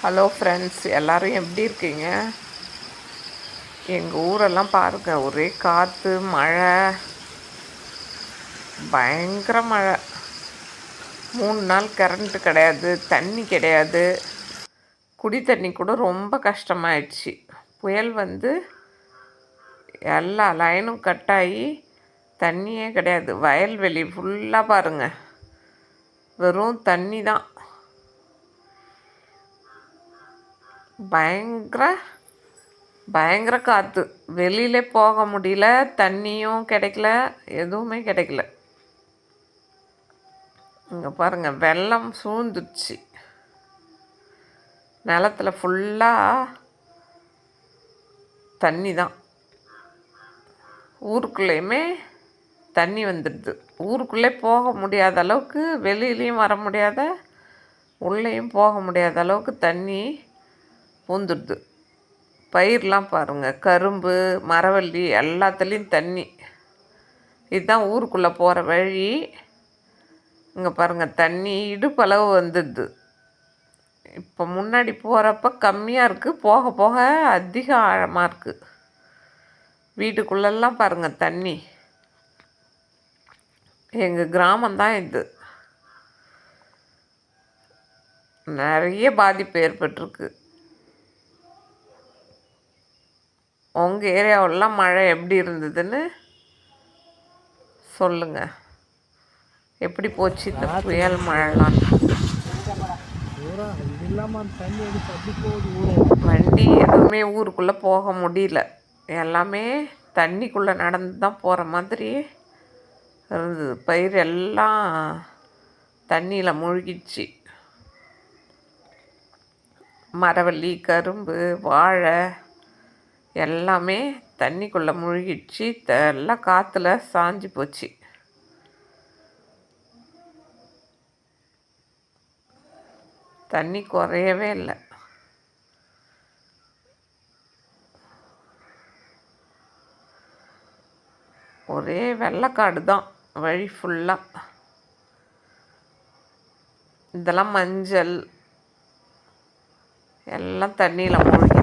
Hello friends, எல்லோரும் எப்படி இருக்கீங்க? எங்கள் ஊரெல்லாம் பாருங்கள், ஒரே காற்று, மழை, பயங்கர மழை. 3 நாள் கரண்ட்டு கிடையாது, தண்ணி கிடையாது. குடி தண்ணி கூட ரொம்ப கஷ்டமாயிடுச்சு. புயல் வந்து எல்லா லைனும் கட்டாகி தண்ணியே கிடையாது. வயல்வெளி ஃபுல்லாக பாருங்கள், வெறும் தண்ணி தான். பயங்கர காற்று, வெளியிலே போக முடியல. தண்ணியும் கிடைக்கல, எதுவுமே கிடைக்கல. இங்கே பாருங்கள், வெள்ளம் சூழ்ந்துடுச்சு. நிலத்தில் ஃபுல்லாக தண்ணி தான். ஊருக்குள்ளேயுமே தண்ணி வந்துடுது. ஊருக்குள்ளே போக முடியாத அளவுக்கு, வெளியிலையும் வர முடியாத, உள்ளேயும் போக முடியாத அளவுக்கு தண்ணி பூந்துடுது. பயிரெலாம் பாருங்கள், கரும்பு, மரவள்ளி எல்லாத்துலேயும் தண்ணி. இதுதான் ஊருக்குள்ளே போகிற வழி. இங்கே பாருங்கள், தண்ணி இடுப்பளவு வந்துடுது. இப்போ முன்னாடி போகிறப்ப கம்மியாக இருக்குது, போக போக அதிக ஆழமாக இருக்குது. வீட்டுக்குள்ளெல்லாம் பாருங்கள் தண்ணி. எங்கள் கிராமந்தான் இது. நிறைய பாதிப்பு ஏற்பட்டிருக்கு. உங்கள் ஏரியாவெல்லாம் மழை எப்படி இருந்ததுன்னு சொல்லுங்கள். எப்படி போச்சு இந்த புயல் மழைலாம்? வண்டி எதுவுமே ஊருக்குள்ளே போக முடியல. எல்லாமே தண்ணிக்குள்ளே நடந்து தான் போகிற மாதிரி இருந்தது. பயிர் எல்லாம் தண்ணியில் மூழ்கிடுச்சு. மரவள்ளி, கரும்பு, வாழை எல்லாமே தண்ணிக்குள்ளே மூழ்கிடுச்சு. எல்லாம் காற்றுல சாஞ்சு போச்சு. தண்ணி குறையவே இல்லை. ஒரே வெள்ளைக்காடு தான் வழி ஃபுல்லாக. இதெல்லாம் மஞ்சள் எல்லாம் தண்ணியில் மூழ்கி